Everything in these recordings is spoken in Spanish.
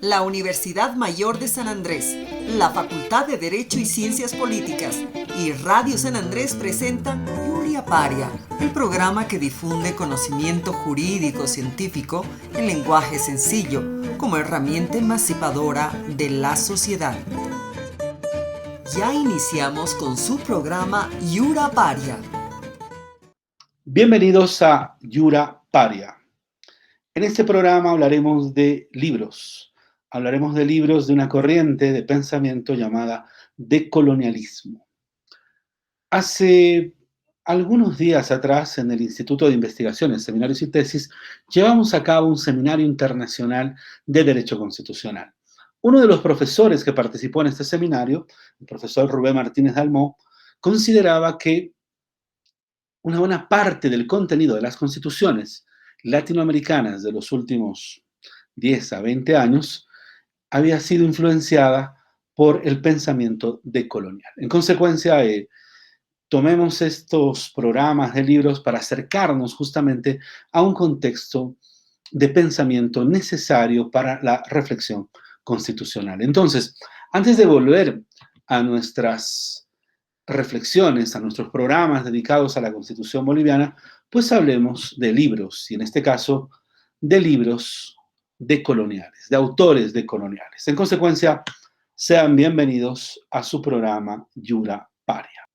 la Universidad Mayor de San Andrés, la Facultad de Derecho y Ciencias Políticas y Radio San Andrés presentan Yuria Paria, el programa que difunde conocimiento jurídico científico en lenguaje sencillo como herramienta emancipadora de la sociedad. Ya iniciamos con su programa Yura Paria. Bienvenidos a Yura Paria. En este programa hablaremos de libros. Hablaremos de libros de una corriente de pensamiento llamada decolonialismo. Hace algunos días atrás, en el Instituto de Investigaciones, Seminarios y Tesis, llevamos a cabo un seminario internacional de Derecho Constitucional. Uno de los profesores que participó en este seminario, el profesor Rubén Martínez Dalmau, consideraba que una buena parte del contenido de las constituciones latinoamericanas de los últimos 10 a 20 años había sido influenciada por el pensamiento decolonial. En consecuencia, tomemos estos programas de libros para acercarnos justamente a un contexto de pensamiento necesario para la reflexión constitucional. Entonces, antes de volver a nuestras reflexiones, a nuestros programas dedicados a la Constitución boliviana, pues hablemos de libros, y en este caso, de libros decoloniales, de autores decoloniales. En consecuencia, sean bienvenidos a su programa Yura Paria.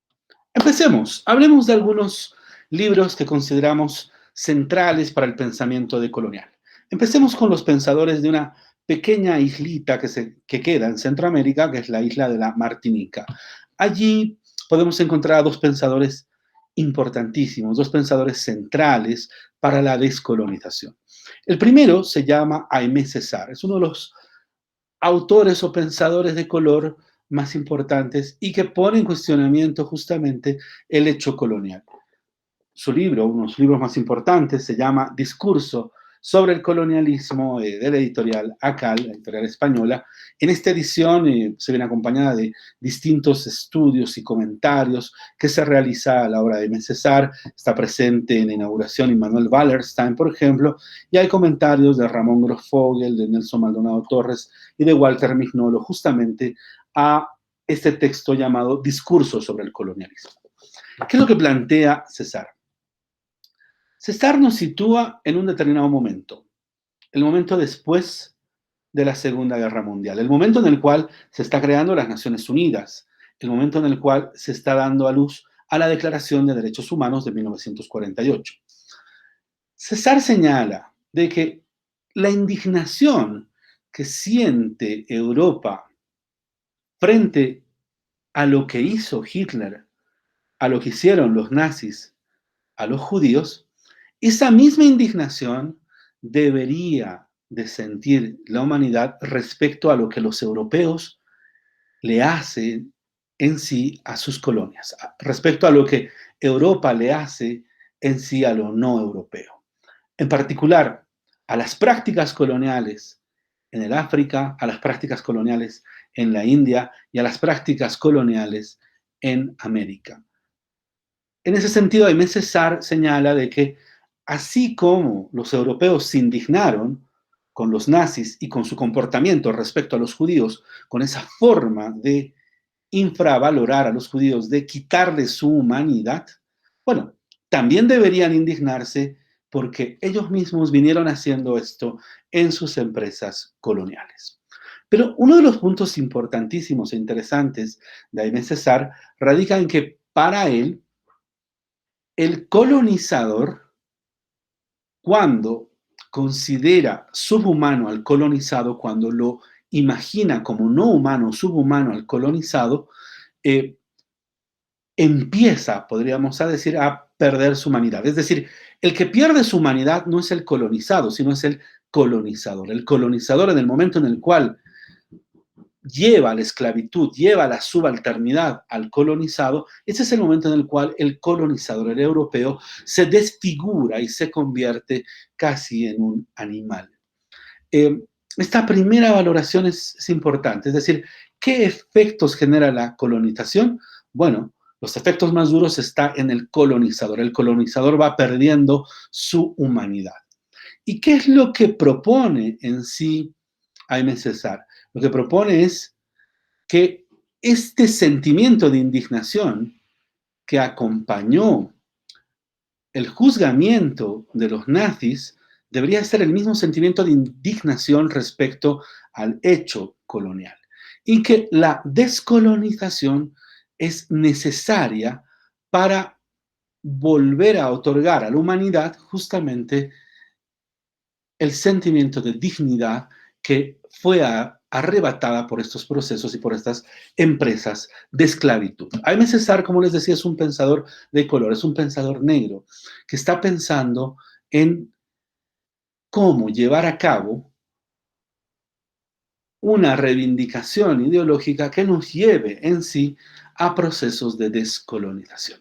Empecemos, hablemos de algunos libros que consideramos centrales para el pensamiento decolonial. Empecemos con los pensadores de una pequeña islita que queda en Centroamérica, que es la isla de la Martinica. Allí podemos encontrar a dos pensadores importantísimos, dos pensadores centrales para la descolonización. El primero se llama Aimé Césaire, es uno de los autores o pensadores de color más importantes y que pone en cuestionamiento justamente el hecho colonial. Su libro, uno de los libros más importantes, se llama Discurso sobre el colonialismo, de la editorial ACAL, la editorial española. En esta edición se viene acompañada de distintos estudios y comentarios que se realiza a la obra de Aimé Césaire. Está presente en la inauguración Immanuel Wallerstein, por ejemplo, y hay comentarios de Ramón Grossfogel, de Nelson Maldonado Torres y de Walter Mignolo, justamente a este texto llamado Discurso sobre el colonialismo. ¿Qué es lo que plantea Césaire? Césaire nos sitúa en un determinado momento, el momento después de la Segunda Guerra Mundial, el momento en el cual se está creando las Naciones Unidas, el momento en el cual se está dando a luz a la Declaración de Derechos Humanos de 1948. Césaire señala de que la indignación que siente Europa frente a lo que hizo Hitler, a lo que hicieron los nazis a los judíos, esa misma indignación debería de sentir la humanidad respecto a lo que los europeos le hacen en sí a sus colonias, respecto a lo que Europa le hace en sí a lo no europeo. En particular, a las prácticas coloniales en el África, a las prácticas coloniales en la India y a las prácticas coloniales en América. En ese sentido, Aimé Césaire señala de que así como los europeos se indignaron con los nazis y con su comportamiento respecto a los judíos, con esa forma de infravalorar a los judíos, de quitarles su humanidad, bueno, también deberían indignarse porque ellos mismos vinieron haciendo esto en sus empresas coloniales. Pero uno de los puntos importantísimos e interesantes de Aimé Césaire radica en que para él, el colonizador, cuando considera subhumano al colonizado, cuando lo imagina como no humano, subhumano al colonizado, empieza, podríamos decir, a perder su humanidad. Es decir, el que pierde su humanidad no es el colonizado, sino es el colonizador. El colonizador, en el momento en el cual lleva la esclavitud, lleva la subalternidad al colonizado, ese es el momento en el cual el colonizador, el europeo, se desfigura y se convierte casi en un animal. Esta primera valoración es importante, es decir, ¿qué efectos genera la colonización? Bueno, los efectos más duros están en el colonizador va perdiendo su humanidad. ¿Y qué es lo que propone en sí Jaime César. Lo que propone es que este sentimiento de indignación que acompañó el juzgamiento de los nazis debería ser el mismo sentimiento de indignación respecto al hecho colonial y que la descolonización es necesaria para volver a otorgar a la humanidad justamente el sentimiento de dignidad que fue arrebatada por estos procesos y por estas empresas de esclavitud. Jaime César, como les decía, es un pensador de color, es un pensador negro, que está pensando en cómo llevar a cabo una reivindicación ideológica que nos lleve en sí a procesos de descolonización.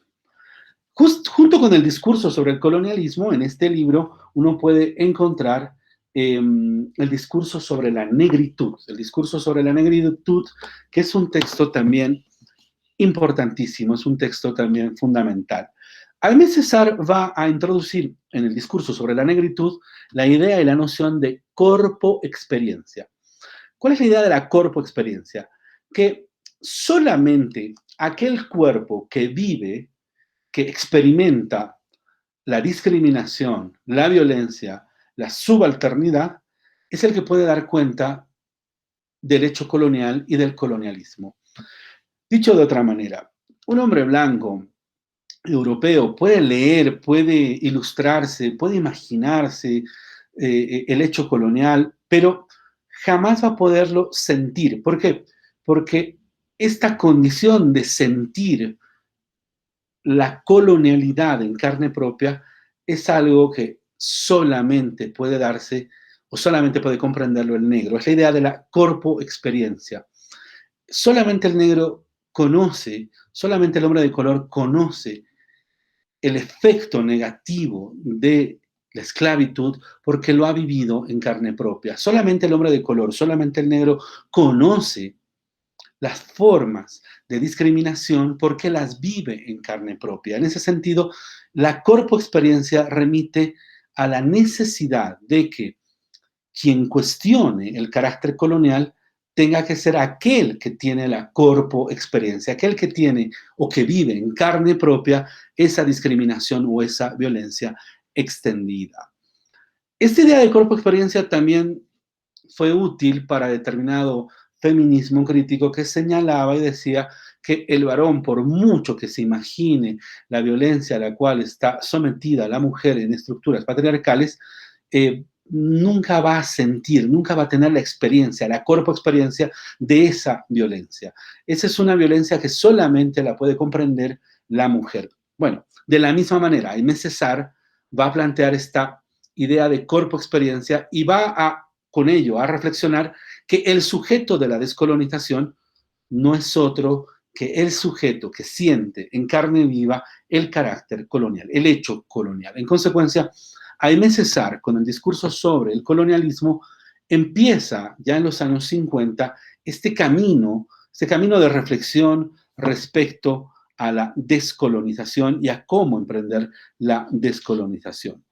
Junto con el discurso sobre el colonialismo, en este libro uno puede encontrar el discurso sobre la negritud, el discurso sobre la negritud, que es un texto también importantísimo, es un texto también fundamental. Jaime César va a introducir en el discurso sobre la negritud la idea y la noción de corpo-experiencia. ¿Cuál es la idea de la corpo-experiencia? Que solamente aquel cuerpo que vive, que experimenta la discriminación, la violencia, la subalternidad, es el que puede dar cuenta del hecho colonial y del colonialismo. Dicho de otra manera, un hombre blanco, europeo, puede leer, puede ilustrarse, puede imaginarse el hecho colonial, pero jamás va a poderlo sentir. ¿Por qué? Porque esta condición de sentir la colonialidad en carne propia es algo que solamente puede darse o solamente puede comprenderlo el negro. Es la idea de la corpo-experiencia. Solamente el negro conoce, solamente el hombre de color conoce el efecto negativo de la esclavitud porque lo ha vivido en carne propia. Solamente el hombre de color, solamente el negro conoce las formas de discriminación porque las vive en carne propia. En ese sentido, la corpoexperiencia remite a la necesidad de que quien cuestione el carácter colonial tenga que ser aquel que tiene la corpoexperiencia, aquel que tiene o que vive en carne propia esa discriminación o esa violencia extendida. Esta idea de corpoexperiencia también fue útil para determinado feminismo crítico que señalaba y decía que el varón, por mucho que se imagine la violencia a la cual está sometida la mujer en estructuras patriarcales, nunca va a sentir, nunca va a tener la experiencia, la corpoexperiencia de esa violencia. Esa es una violencia que solamente la puede comprender la mujer. Bueno, de la misma manera, Aimé Césaire va a plantear esta idea de corpoexperiencia y va con ello a reflexionar que el sujeto de la descolonización no es otro que el sujeto que siente en carne viva el carácter colonial, el hecho colonial. En consecuencia, Aimé Césaire, con el discurso sobre el colonialismo, empieza ya en los años 50 este camino de reflexión respecto a la descolonización y a cómo emprender la descolonización.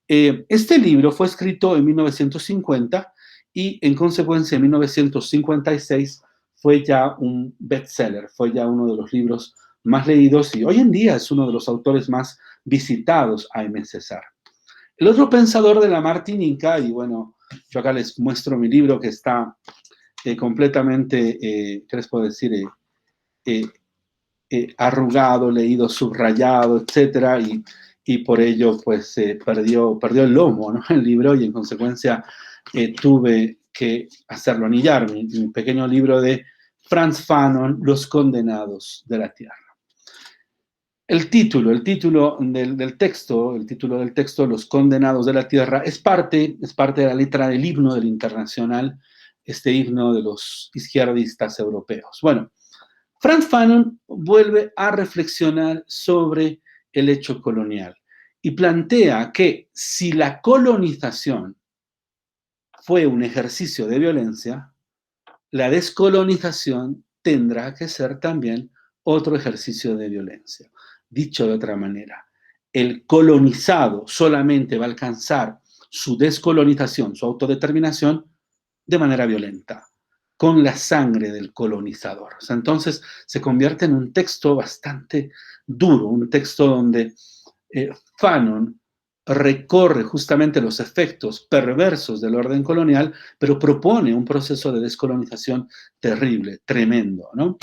Este libro fue escrito en 1950 y en consecuencia en 1956 fue ya un bestseller, fue ya uno de los libros más leídos y hoy en día es uno de los autores más visitados, Aimé Césaire. El otro pensador de la Martinica, y bueno, yo acá les muestro mi libro que está completamente, ¿qué les puedo decir? Arrugado, leído, subrayado, etcétera, y por ello pues perdió el lomo, ¿no? El libro, y en consecuencia tuve que hacerlo anillar, mi pequeño libro de Frantz Fanon, Los condenados de la tierra. El título del texto, Los condenados de la tierra, es parte de la letra del himno del Internacional, este himno de los izquierdistas europeos. Bueno, Frantz Fanon vuelve a reflexionar sobre el hecho colonial y plantea que si la colonización fue un ejercicio de violencia, la descolonización tendrá que ser también otro ejercicio de violencia. Dicho de otra manera, el colonizado solamente va a alcanzar su descolonización, su autodeterminación, de manera violenta, con la sangre del colonizador. O sea, entonces se convierte en un texto bastante duro, un texto donde Fanon recorre justamente los efectos perversos del orden colonial, pero propone un proceso de descolonización terrible, tremendo, ¿no?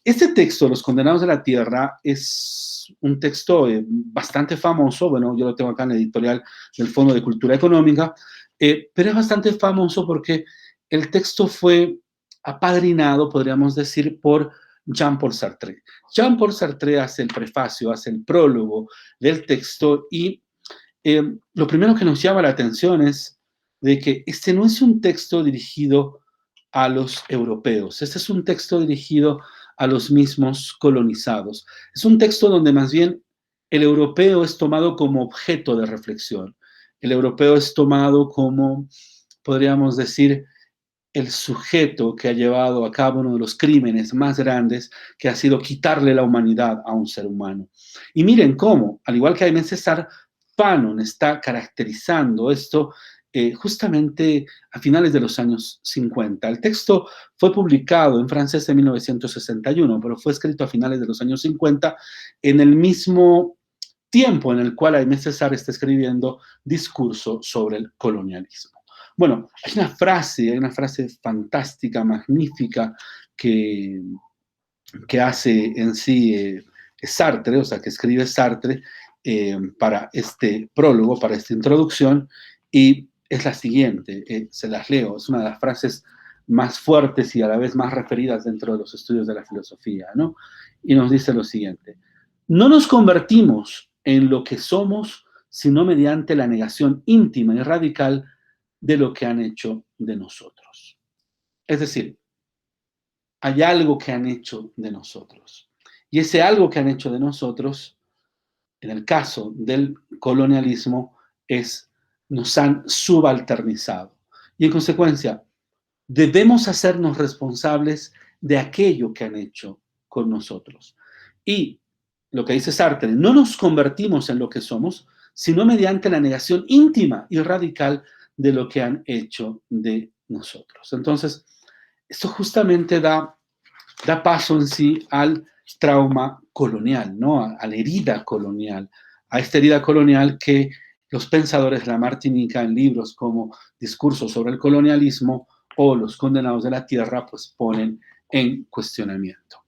Este texto, Los Condenados de la Tierra, es un texto bastante famoso. Bueno, yo lo tengo acá en la editorial del Fondo de Cultura Económica, pero es bastante famoso porque el texto fue apadrinado, podríamos decir, por Jean-Paul Sartre. Jean-Paul Sartre hace el prefacio, hace el prólogo del texto y lo primero que nos llama la atención es de que este no es un texto dirigido a los europeos, este es un texto dirigido a los mismos colonizados. Es un texto donde más bien el europeo es tomado como objeto de reflexión. El europeo es tomado como, podríamos decir, el sujeto que ha llevado a cabo uno de los crímenes más grandes, que ha sido quitarle la humanidad a un ser humano. Y miren cómo, al igual que Aimé Césaire, Fanon está caracterizando esto justamente a finales de los años 50. El texto fue publicado en francés en 1961, pero fue escrito a finales de los años 50, en el mismo tiempo en el cual Aimé Césaire está escribiendo Discurso sobre el colonialismo. Bueno, hay una frase fantástica, magnífica, que hace en sí Sartre, o sea, que escribe Sartre para este prólogo, para esta introducción, y es la siguiente, se las leo, es una de las frases más fuertes y a la vez más referidas dentro de los estudios de la filosofía, ¿no? Y nos dice lo siguiente: no nos convertimos en lo que somos, sino mediante la negación íntima y radical de lo que han hecho de nosotros. Es decir, hay algo que han hecho de nosotros. Y ese algo que han hecho de nosotros, en el caso del colonialismo, nos han subalternizado. Y en consecuencia, debemos hacernos responsables de aquello que han hecho con nosotros. Y lo que dice Sartre, no nos convertimos en lo que somos, sino mediante la negación íntima y radical de lo que han hecho de nosotros. Entonces, esto justamente da paso en sí al trauma colonial, ¿no? A la herida colonial, a esta herida colonial que los pensadores de la Martinica en libros como Discursos sobre el colonialismo o Los Condenados de la Tierra, pues ponen en cuestionamiento.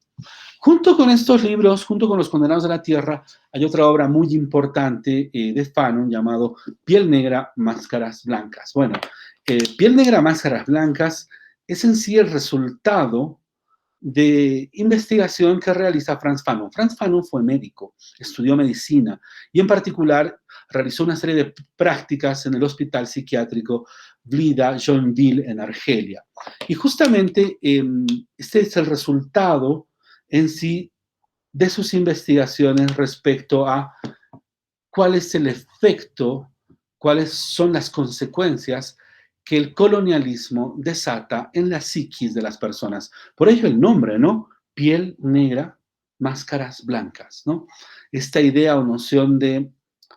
Junto con estos libros, junto con Los Condenados de la Tierra, hay otra obra muy importante de Fanon llamado Piel Negra, Máscaras Blancas. Bueno, Piel Negra, Máscaras Blancas es en sí el resultado de investigación que realiza Frantz Fanon. Frantz Fanon fue médico, estudió medicina y en particular realizó una serie de prácticas en el hospital psiquiátrico Blida-Joinville en Argelia. Y justamente este es el resultado en sí de sus investigaciones respecto a cuál es el efecto, cuáles son las consecuencias que el colonialismo desata en la psiquis de las personas. Por ello el nombre, ¿no? Piel negra, máscaras blancas, ¿no? Esta idea o noción de,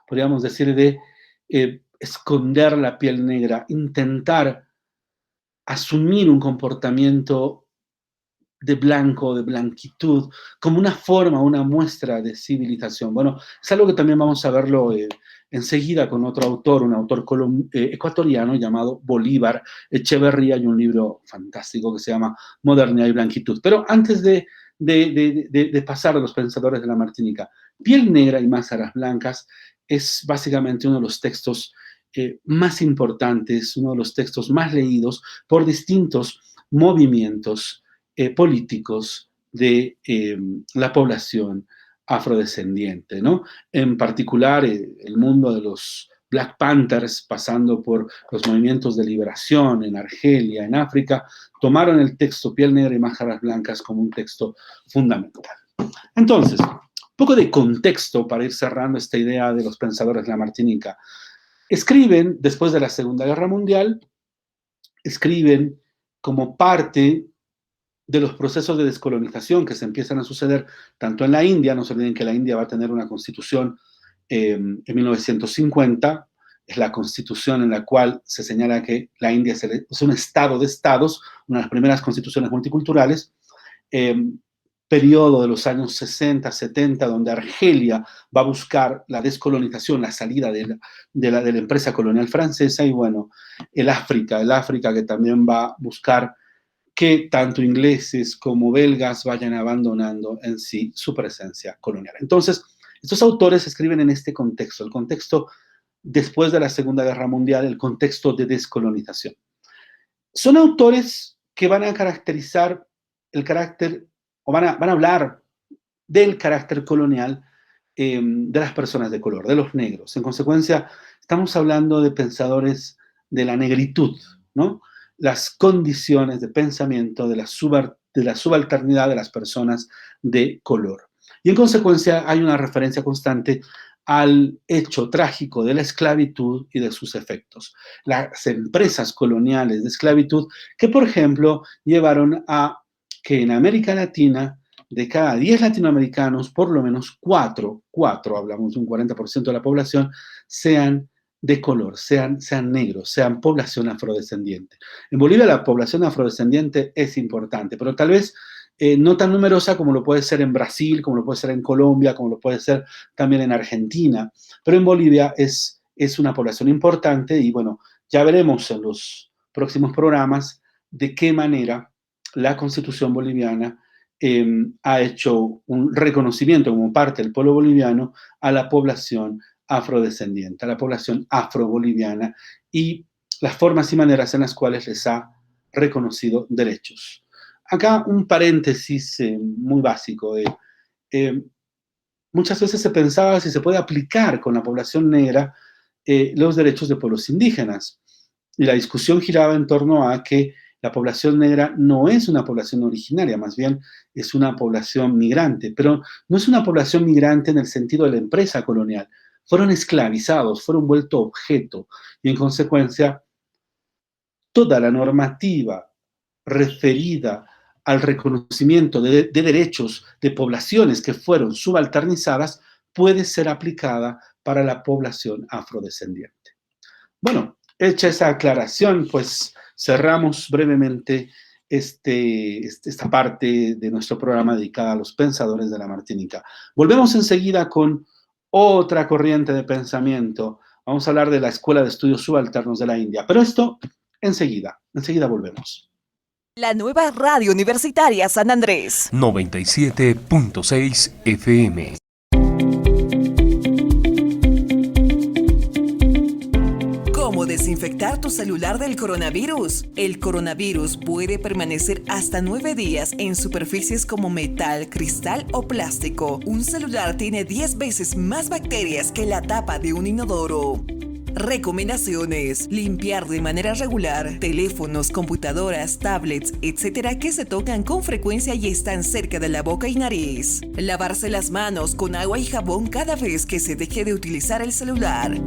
podríamos decir, de esconder la piel negra, intentar asumir un comportamiento de blanco, de blanquitud, como una forma, una muestra de civilización. Bueno, es algo que también vamos a verlo enseguida con otro autor, un autor ecuatoriano llamado Bolívar Echeverría, y un libro fantástico que se llama Modernidad y Blanquitud. Pero antes de pasar a los pensadores de la Martinica, Piel Negra y Máscaras Blancas es básicamente uno de los textos más importantes, uno de los textos más leídos por distintos movimientos políticos de la población afrodescendiente, ¿no? En particular, el mundo de los Black Panthers, pasando por los movimientos de liberación en Argelia, en África, tomaron el texto Piel Negra y Máscaras Blancas como un texto fundamental. Entonces, un poco de contexto para ir cerrando esta idea de los pensadores de la Martinica. Escriben, después de la Segunda Guerra Mundial, escriben como parte de los procesos de descolonización que se empiezan a suceder tanto en la India. No se olviden que la India va a tener una constitución en 1950, es la constitución en la cual se señala que la India es un estado de estados, una de las primeras constituciones multiculturales, periodo de los años 60, 70, donde Argelia va a buscar la descolonización, la salida de la empresa colonial francesa, y bueno, el África que también va a buscar que tanto ingleses como belgas vayan abandonando en sí su presencia colonial. Entonces, estos autores escriben en este contexto, el contexto después de la Segunda Guerra Mundial, el contexto de descolonización. Son autores que van a caracterizar el carácter, o van a hablar del carácter colonial de las personas de color, de los negros. En consecuencia, estamos hablando de pensadores de la negritud, ¿no? Las condiciones de pensamiento de la subalternidad de las personas de color. Y en consecuencia hay una referencia constante al hecho trágico de la esclavitud y de sus efectos. Las empresas coloniales de esclavitud que, por ejemplo, llevaron a que en América Latina, de cada 10 latinoamericanos, por lo menos 4, hablamos de un 40% de la población, sean de color, sean negros, sean población afrodescendiente. En Bolivia la población afrodescendiente es importante, pero tal vez no tan numerosa como lo puede ser en Brasil, como lo puede ser en Colombia, como lo puede ser también en Argentina, pero en Bolivia es una población importante y bueno, ya veremos en los próximos programas de qué manera la Constitución boliviana ha hecho un reconocimiento como parte del pueblo boliviano a la población afrodescendiente, a la población afroboliviana y las formas y maneras en las cuales les ha reconocido derechos. Acá un paréntesis muy básico. Muchas veces se pensaba si se puede aplicar con la población negra los derechos de pueblos indígenas. Y la discusión giraba en torno a que la población negra no es una población originaria, más bien es una población migrante, pero no es una población migrante en el sentido de la empresa colonial. Fueron esclavizados, fueron vueltos objeto y en consecuencia toda la normativa referida al reconocimiento de derechos de poblaciones que fueron subalternizadas puede ser aplicada para la población afrodescendiente. Bueno, hecha esa aclaración, pues cerramos brevemente esta parte de nuestro programa dedicada a los pensadores de la Martinica. Volvemos enseguida con otra corriente de pensamiento. Vamos a hablar de la Escuela de Estudios Subalternos de la India, pero esto enseguida volvemos. La nueva radio universitaria San Andrés. 97.6 FM. ¿Cómo desinfectar tu celular del coronavirus? El coronavirus puede permanecer hasta 9 días en superficies como metal, cristal o plástico. Un celular tiene 10 veces más bacterias que la tapa de un inodoro. Recomendaciones: limpiar de manera regular teléfonos, computadoras, tablets, etcétera, que se tocan con frecuencia y están cerca de la boca y nariz. Lavarse las manos con agua y jabón cada vez que se deje de utilizar el celular.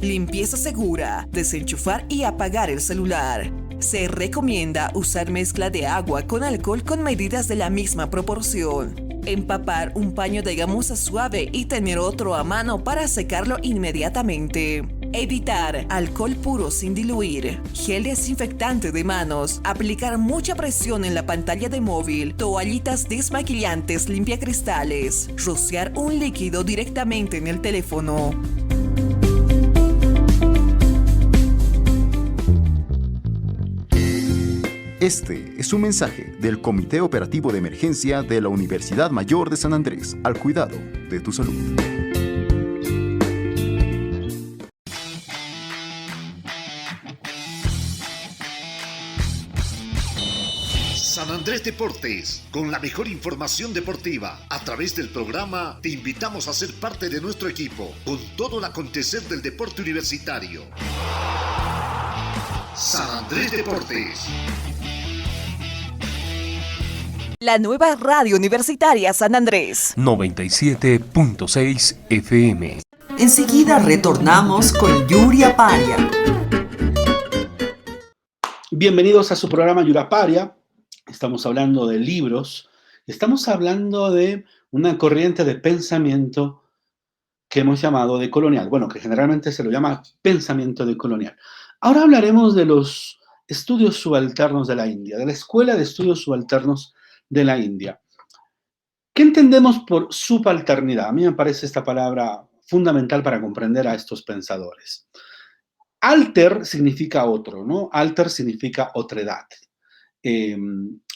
Limpieza segura: desenchufar y apagar el celular. Se recomienda usar mezcla de agua con alcohol con medidas de la misma proporción. Empapar un paño de gamuza suave y tener otro a mano para secarlo inmediatamente. Evitar alcohol puro sin diluir. Gel desinfectante de manos. Aplicar mucha presión en la pantalla de móvil. Toallitas desmaquillantes limpiacristales. Rociar un líquido directamente en el teléfono. Este es un mensaje del Comité Operativo de Emergencia de la Universidad Mayor de San Andrés, al cuidado de tu salud. San Andrés Deportes, con la mejor información deportiva. A través del programa te invitamos a ser parte de nuestro equipo, con todo el acontecer del deporte universitario. San Andrés Deportes. La nueva radio universitaria San Andrés. 97.6 FM. Enseguida retornamos con Yuria Paria. Bienvenidos a su programa Yuraparia. Estamos hablando de libros. Estamos hablando de una corriente de pensamiento que hemos llamado decolonial. Bueno, que generalmente se lo llama pensamiento decolonial. Ahora hablaremos de los estudios subalternos de la India, de la Escuela de Estudios Subalternos de la India. ¿Qué entendemos por subalternidad? A mí me parece esta palabra fundamental para comprender a estos pensadores. Alter significa otro, ¿no? Alter significa otredad.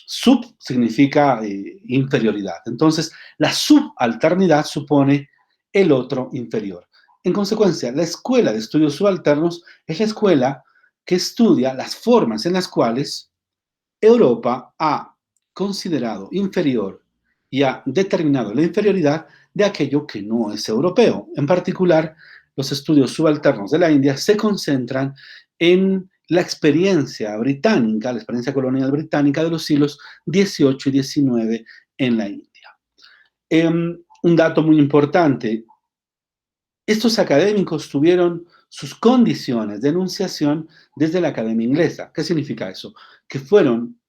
Sub significa inferioridad. Entonces, la subalternidad supone el otro inferior. En consecuencia, la Escuela de Estudios Subalternos es la escuela que estudia las formas en las cuales Europa ha considerado inferior y ha determinado la inferioridad de aquello que no es europeo. En particular, los estudios subalternos de la India se concentran en la experiencia británica, la experiencia colonial británica de los siglos XVIII y XIX en la India. Un dato muy importante, estos académicos tuvieron sus condiciones de enunciación desde la Academia Inglesa. ¿Qué significa eso? Que fueron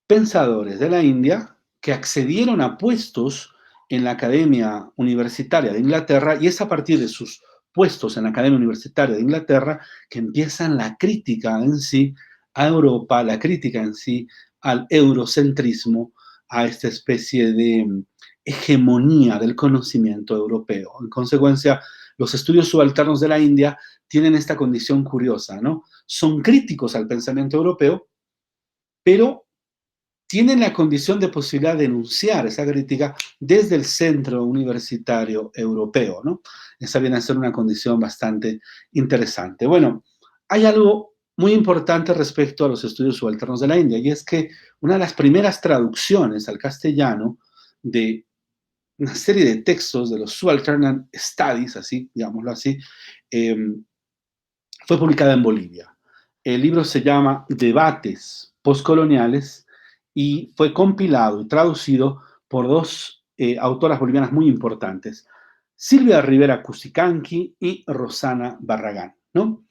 pensadores de la India que accedieron a puestos en la Academia Universitaria de Inglaterra, y es a partir de sus puestos en la Academia Universitaria de Inglaterra que empiezan la crítica en sí a Europa, la crítica en sí al eurocentrismo, a esta especie de hegemonía del conocimiento europeo. En consecuencia, los estudios subalternos de la India tienen esta condición curiosa, ¿no? Son críticos al pensamiento europeo, pero tienen la condición de posibilidad de enunciar esa crítica desde el centro universitario europeo, ¿no? Esa viene a ser una condición bastante interesante. Bueno, hay algo muy importante respecto a los estudios subalternos de la India, y es que una de las primeras traducciones al castellano de una serie de textos de los Subaltern Studies, así, digámoslo así, fue publicada en Bolivia. El libro se llama Debates Postcoloniales y fue compilado y traducido por dos autoras bolivianas muy importantes, Silvia Rivera Cusicanqui y Rosana Barragán, ¿no?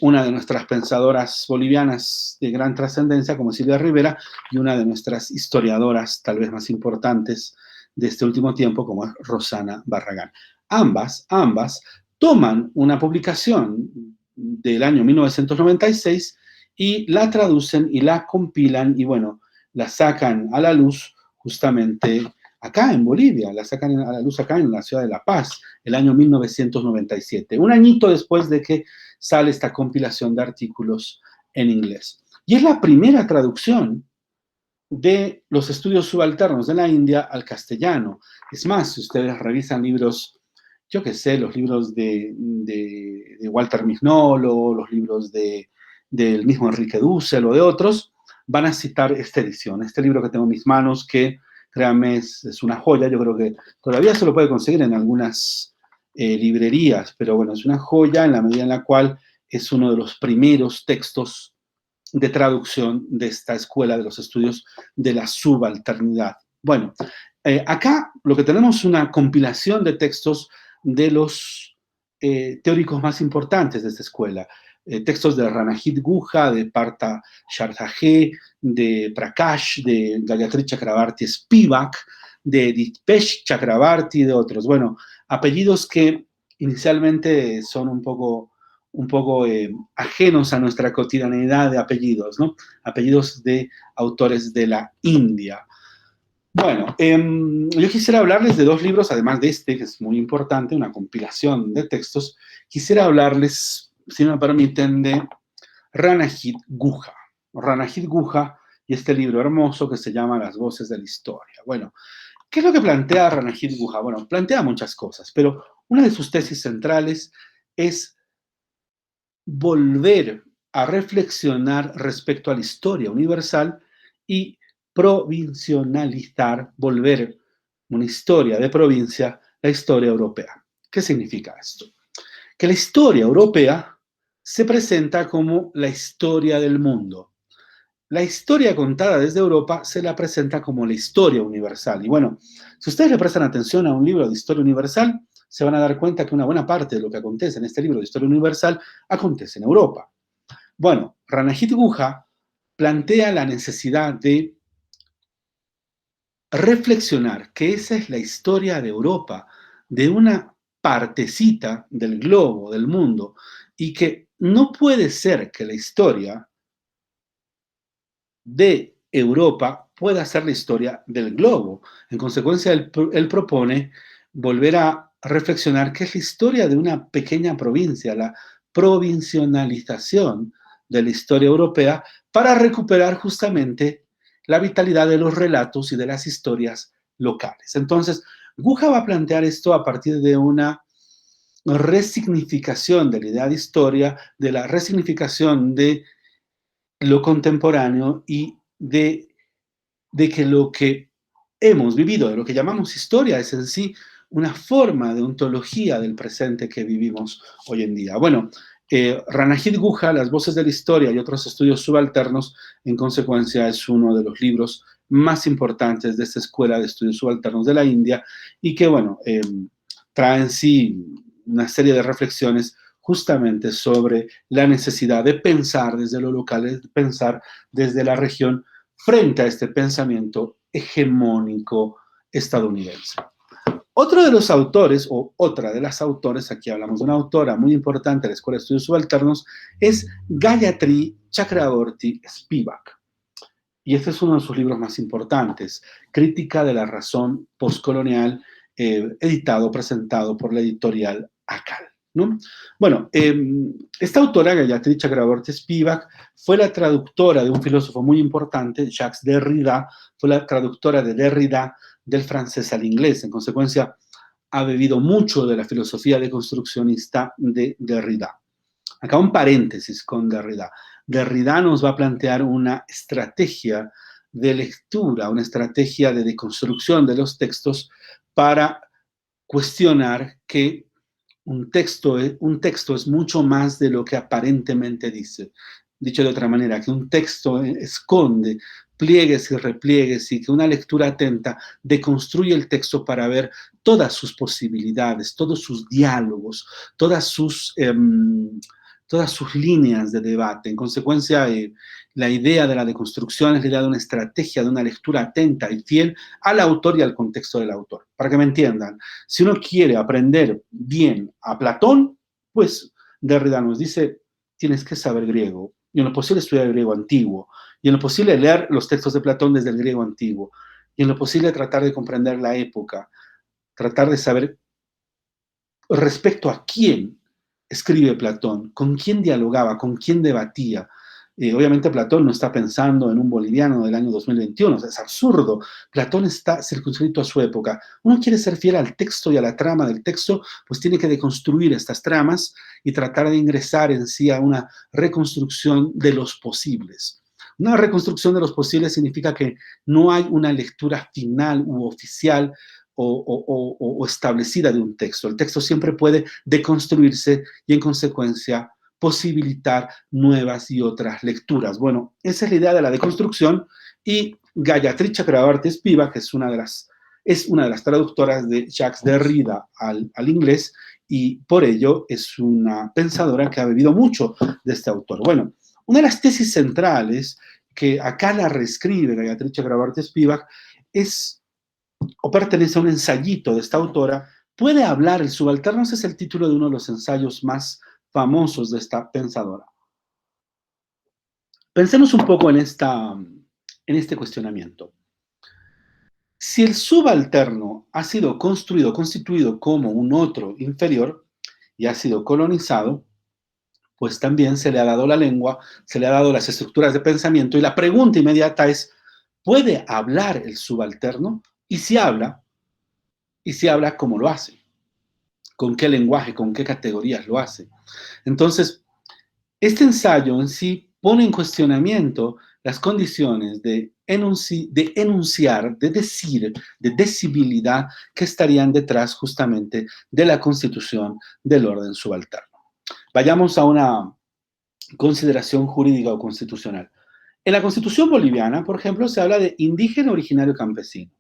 Una de nuestras pensadoras bolivianas de gran trascendencia, como Silvia Rivera, y una de nuestras historiadoras tal vez más importantes de este último tiempo, como es Rosana Barragán. Ambas toman una publicación del año 1996 y la traducen y la compilan y, bueno, la sacan a la luz justamente acá en Bolivia, la sacan a la luz acá en la ciudad de La Paz, el año 1997, un añito después de que sale esta compilación de artículos en inglés. Y es la primera traducción de los estudios subalternos de la India al castellano. Es más, si ustedes revisan libros, yo qué sé, los libros de Walter Mignolo, los libros del mismo Enrique Dussel o de otros, van a citar esta edición, este libro que tengo en mis manos, que, créanme, es una joya. Yo creo que todavía se lo puede conseguir en algunas librerías, pero bueno, es una joya en la medida en la cual es uno de los primeros textos de traducción de esta escuela de los estudios de la subalternidad. Bueno, acá lo que tenemos es una compilación de textos de los teóricos más importantes de esta escuela. Textos de Ranajit Guha, de Partha Chardhaje, de Prakash, de Gayatri Chakrabarti Spivak, de Dipesh Chakrabarti y de otros. Bueno, apellidos que inicialmente son un poco ajenos a nuestra cotidianidad de apellidos, ¿no? Apellidos de autores de la India. Bueno, yo quisiera hablarles de dos libros, además de este, que es muy importante, una compilación de textos. Quisiera hablarles, si me permiten, de Ranajit Guha. Ranajit Guha y este libro hermoso que se llama Las voces de la historia. Bueno, ¿qué es lo que plantea Ranajit Guha? Bueno, plantea muchas cosas, pero una de sus tesis centrales es volver a reflexionar respecto a la historia universal y provincializar, volver una historia de provincia, la historia europea. ¿Qué significa esto? Que la historia europea se presenta como la historia del mundo. La historia contada desde Europa se la presenta como la historia universal. Y bueno, si ustedes le prestan atención a un libro de historia universal, se van a dar cuenta que una buena parte de lo que acontece en este libro de historia universal acontece en Europa. Bueno, Ranajit Guha plantea la necesidad de reflexionar que esa es la historia de Europa, de una partecita del globo, del mundo, y que no puede ser que la historia de Europa pueda ser la historia del globo. En consecuencia, él propone volver a reflexionar qué es la historia de una pequeña provincia, la provincialización de la historia europea, para recuperar justamente la vitalidad de los relatos y de las historias locales. Entonces, Guja va a plantear esto a partir de una resignificación de la idea de historia, de la resignificación de lo contemporáneo y de que lo que hemos vivido, de lo que llamamos historia, es en sí una forma de ontología del presente que vivimos hoy en día. Bueno, Ranajit Guha, Las voces de la historia y otros estudios subalternos, en consecuencia, es uno de los libros más importantes de esta escuela de estudios subalternos de la India y que, bueno, trae en sí una serie de reflexiones justamente sobre la necesidad de pensar desde lo local, de pensar desde la región frente a este pensamiento hegemónico estadounidense. Otro de los autores, o otra de las autores, aquí hablamos de una autora muy importante de la Escuela de Estudios Subalternos, es Gayatri Chakraborty Spivak. Y este es uno de sus libros más importantes, Crítica de la razón postcolonial, editado, presentado por la editorial Akal, ¿no? Bueno, esta autora, Gayatri Chakraborty Spivak, fue la traductora de un filósofo muy importante, Jacques Derrida, fue la traductora de Derrida del francés al inglés. En consecuencia, ha bebido mucho de la filosofía deconstruccionista de Derrida. Acá un paréntesis con Derrida. Derrida nos va a plantear una estrategia de lectura, una estrategia de deconstrucción de los textos para cuestionar que un texto es mucho más de lo que aparentemente dice. Dicho de otra manera, que un texto esconde pliegues y repliegues y que una lectura atenta deconstruye el texto para ver todas sus posibilidades, todos sus diálogos, todas sus líneas de debate. En consecuencia, la idea de la deconstrucción es la idea de una estrategia, de una lectura atenta y fiel al autor y al contexto del autor. Para que me entiendan, si uno quiere aprender bien a Platón, pues Derrida nos dice, tienes que saber griego, y en lo posible estudiar el griego antiguo, y en lo posible leer los textos de Platón desde el griego antiguo, y en lo posible tratar de comprender la época, tratar de saber respecto a quién escribe Platón, con quién dialogaba, con quién debatía. Obviamente Platón no está pensando en un boliviano del año 2021, o sea, es absurdo. Platón está circunscrito a su época. Uno quiere ser fiel al texto y a la trama del texto, pues tiene que deconstruir estas tramas y tratar de ingresar en sí a una reconstrucción de los posibles. Una reconstrucción de los posibles significa que no hay una lectura final u oficial o establecida de un texto. El texto siempre puede deconstruirse y, en consecuencia, posibilitar nuevas y otras lecturas. Bueno, esa es la idea de la deconstrucción y Gayatri Chakraborty Spivak es una de las traductoras de Jacques Derrida al inglés y por ello es una pensadora que ha bebido mucho de este autor. Bueno, una de las tesis centrales que acá la reescribe Gayatri Chakraborty Spivak o pertenece a un ensayito de esta autora. Puede hablar, el subalternos es el título de uno de los ensayos más famosos de esta pensadora. Pensemos un poco en este cuestionamiento. Si el subalterno ha sido constituido como un otro inferior y ha sido colonizado, pues también se le ha dado la lengua, se le ha dado las estructuras de pensamiento y la pregunta inmediata es, ¿puede hablar el subalterno? Y si habla, ¿cómo lo hace? ¿Con qué lenguaje, con qué categorías lo hace? Entonces, este ensayo en sí pone en cuestionamiento las condiciones de enunciar, de decir, de decibilidad que estarían detrás justamente de la constitución del orden subalterno. Vayamos a una consideración jurídica o constitucional. En la Constitución boliviana, por ejemplo, se habla de indígena, originario, campesino.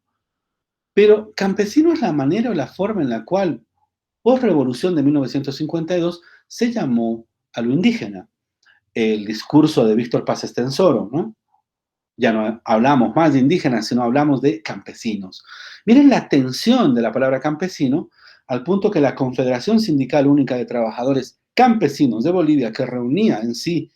Pero campesino es la manera o la forma en la cual, post-revolución de 1952, se llamó a lo indígena. El discurso de Víctor Paz Estenssoro, ¿no? Ya no hablamos más de indígenas, sino hablamos de campesinos. Miren la tensión de la palabra campesino al punto que la Confederación Sindical Única de Trabajadores Campesinos de Bolivia, que reunía en sí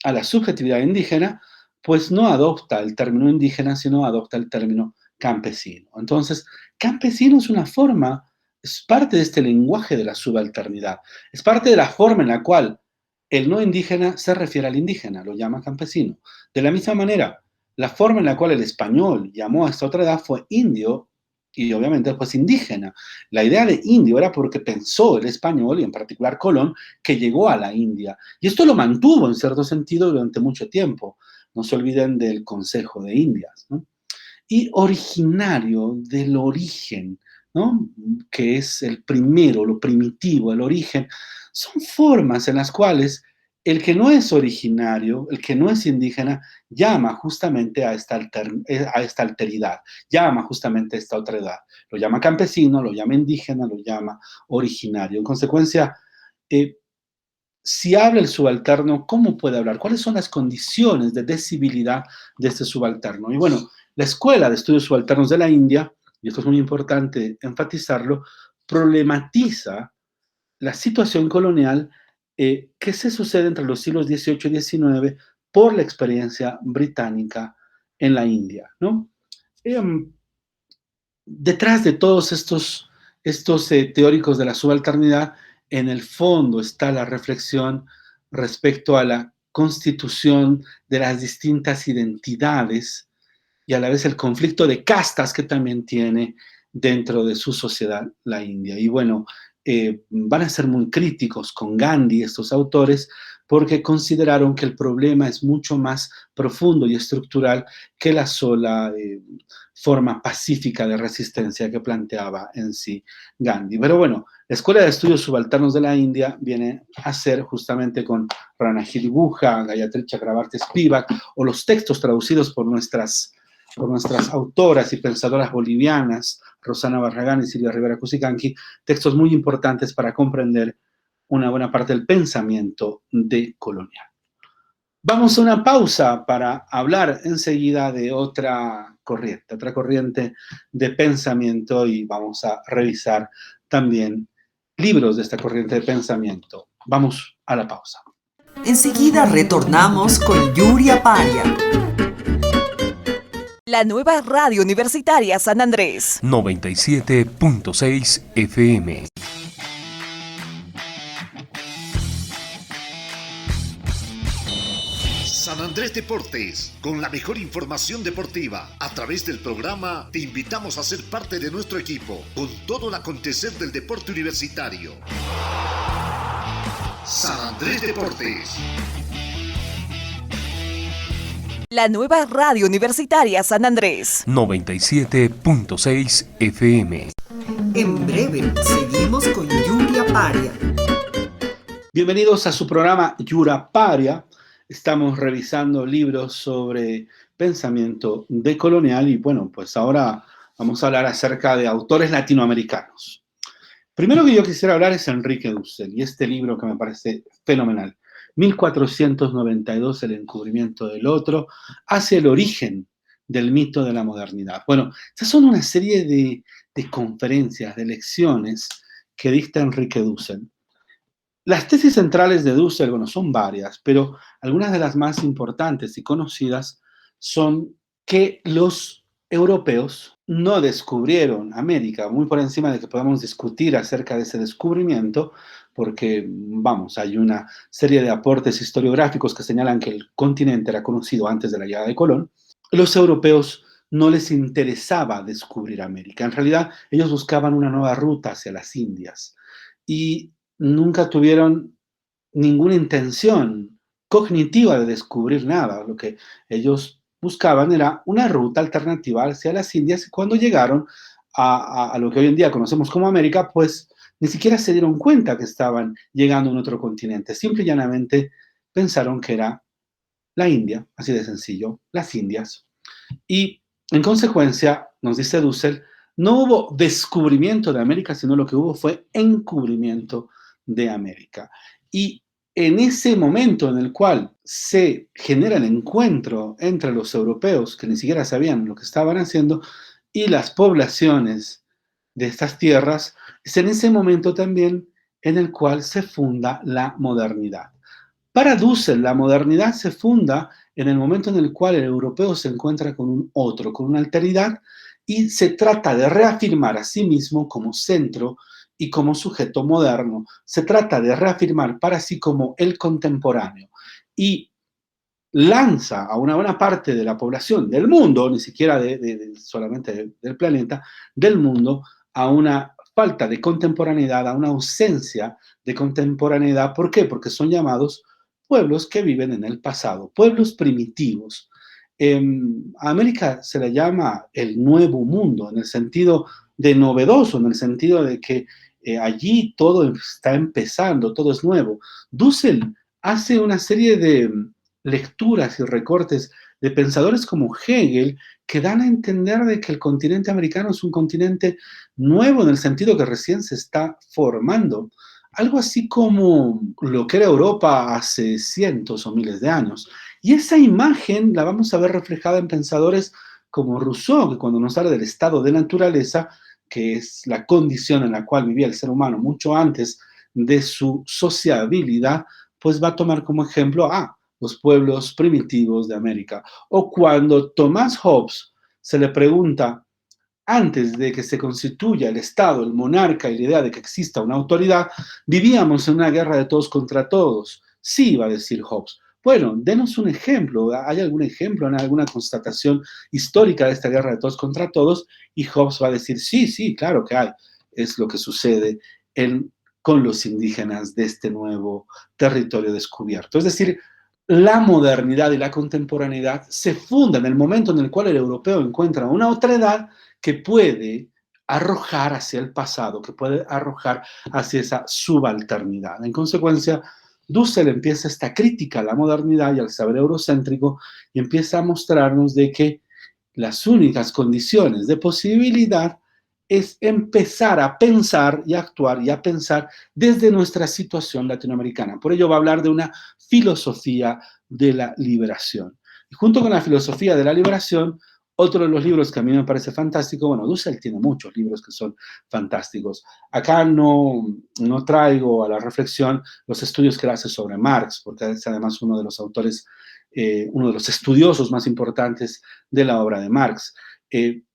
a la subjetividad indígena, pues no adopta el término indígena, sino adopta el término campesino. Entonces, campesino es una forma, es parte de este lenguaje de la subalternidad, es parte de la forma en la cual el no indígena se refiere al indígena, lo llama campesino. De la misma manera, la forma en la cual el español llamó a esta otra edad fue indio y obviamente después indígena. La idea de indio era porque pensó el español, y en particular Colón, que llegó a la India. Y esto lo mantuvo en cierto sentido durante mucho tiempo. No se olviden del Consejo de Indias, ¿no? Y originario, del origen, ¿no? Que es el primero, lo primitivo, el origen, son formas en las cuales el que no es originario, el que no es indígena, llama justamente a esta alteridad, llama justamente a esta otra edad. Lo llama campesino, lo llama indígena, lo llama originario. En consecuencia, si habla el subalterno, ¿cómo puede hablar? ¿Cuáles son las condiciones de decibilidad de este subalterno? Y bueno, la Escuela de Estudios Subalternos de la India, y esto es muy importante enfatizarlo, problematiza la situación colonial que se sucede entre los siglos XVIII y XIX por la experiencia británica en la India, ¿no? Detrás de todos estos teóricos de la subalternidad, en el fondo está la reflexión respecto a la constitución de las distintas identidades y a la vez el conflicto de castas que también tiene dentro de su sociedad la India. Y bueno, van a ser muy críticos con Gandhi estos autores porque consideraron que el problema es mucho más profundo y estructural que la sola forma pacífica de resistencia que planteaba en sí Gandhi. Pero bueno, la Escuela de Estudios Subalternos de la India viene a ser justamente con Ranajit Guha, Gayatri Chakrabarti Spivak, o los textos traducidos por nuestras autoras y pensadoras bolivianas, Rosana Barragán y Silvia Rivera Cusicanqui, textos muy importantes para comprender una buena parte del pensamiento decolonial. Vamos a una pausa para hablar enseguida de otra corriente de pensamiento, y vamos a revisar también libros de esta corriente de pensamiento. Vamos a la pausa. Enseguida retornamos con Yuria Paria. La nueva radio universitaria San Andrés. 97.6 FM. San Andrés Deportes, con la mejor información deportiva. A través del programa te invitamos a ser parte de nuestro equipo, con todo el acontecer del deporte universitario. San Andrés Deportes. La nueva radio universitaria San Andrés. 97.6 FM. En breve, seguimos con Yuria Paria. Bienvenidos a su programa Yura Paria. Estamos revisando libros sobre pensamiento decolonial y bueno, pues ahora vamos a hablar acerca de autores latinoamericanos. Primero que yo quisiera hablar es Enrique Dussel y este libro que me parece fenomenal. 1492, el encubrimiento del otro, hacia el origen del mito de la modernidad. Bueno, estas son una serie de conferencias, de lecciones que dicta Enrique Dussel. Las tesis centrales de Dussel, bueno, son varias, pero algunas de las más importantes y conocidas son que los europeos no descubrieron América, muy por encima de que podamos discutir acerca de ese descubrimiento, porque, vamos, hay una serie de aportes historiográficos que señalan que el continente era conocido antes de la llegada de Colón. Los europeos no les interesaba descubrir América. En realidad, ellos buscaban una nueva ruta hacia las Indias y nunca tuvieron ninguna intención cognitiva de descubrir nada. Lo que ellos buscaban era una ruta alternativa hacia las Indias, y cuando llegaron a lo que hoy en día conocemos como América, pues ni siquiera se dieron cuenta que estaban llegando a un otro continente. Simple y llanamente pensaron que era la India, así de sencillo, las Indias. Y en consecuencia, nos dice Dussel, no hubo descubrimiento de América, sino lo que hubo fue encubrimiento de América. Y en ese momento en el cual se genera el encuentro entre los europeos, que ni siquiera sabían lo que estaban haciendo, y las poblaciones de estas tierras, Es en ese momento también en el cual se funda la modernidad. Para Dussel, la modernidad se funda en el momento en el cual el europeo se encuentra con un otro, con una alteridad, y se trata de reafirmar a sí mismo como centro y como sujeto moderno. Se trata de reafirmar para sí como el contemporáneo. Y lanza a una buena parte de la población del mundo, ni siquiera solamente del planeta, del mundo, a una falta de contemporaneidad, a una ausencia de contemporaneidad. ¿Por qué? Porque son llamados pueblos que viven en el pasado, pueblos primitivos. A América se le llama el nuevo mundo, en el sentido de novedoso, en el sentido de que allí todo está empezando, todo es nuevo. Dussel hace una serie de lecturas y recortes de pensadores como Hegel que dan a entender de que el continente americano es un continente nuevo en el sentido que recién se está formando. Algo así como lo que era Europa hace cientos o miles de años. Y esa imagen la vamos a ver reflejada en pensadores como Rousseau, que cuando nos habla del estado de naturaleza, que es la condición en la cual vivía el ser humano mucho antes de su sociabilidad, pues va a tomar como ejemplo a los pueblos primitivos de América. O cuando Thomas Hobbes se le pregunta, antes de que se constituya el Estado, el monarca y la idea de que exista una autoridad, vivíamos en una guerra de todos contra todos. Sí, va a decir Hobbes. Bueno, denos un ejemplo. ¿Hay algún ejemplo, alguna constatación histórica de esta guerra de todos contra todos? Y Hobbes va a decir, sí, sí, claro que hay. Es lo que sucede con los indígenas de este nuevo territorio descubierto. Es decir, la modernidad y la contemporaneidad se fundan en el momento en el cual el europeo encuentra una otra edad que puede arrojar hacia el pasado, que puede arrojar hacia esa subalternidad. En consecuencia, Dussel empieza esta crítica a la modernidad y al saber eurocéntrico y empieza a mostrarnos de que las únicas condiciones de posibilidad es empezar a pensar y a actuar y a pensar desde nuestra situación latinoamericana. Por ello va a hablar de una filosofía de la liberación. Y junto con la filosofía de la liberación, otro de los libros que a mí me parece fantástico, bueno, Dussel tiene muchos libros que son fantásticos. Acá no traigo a la reflexión los estudios que él hace sobre Marx, porque es además uno de los autores, uno de los estudiosos más importantes de la obra de Marx.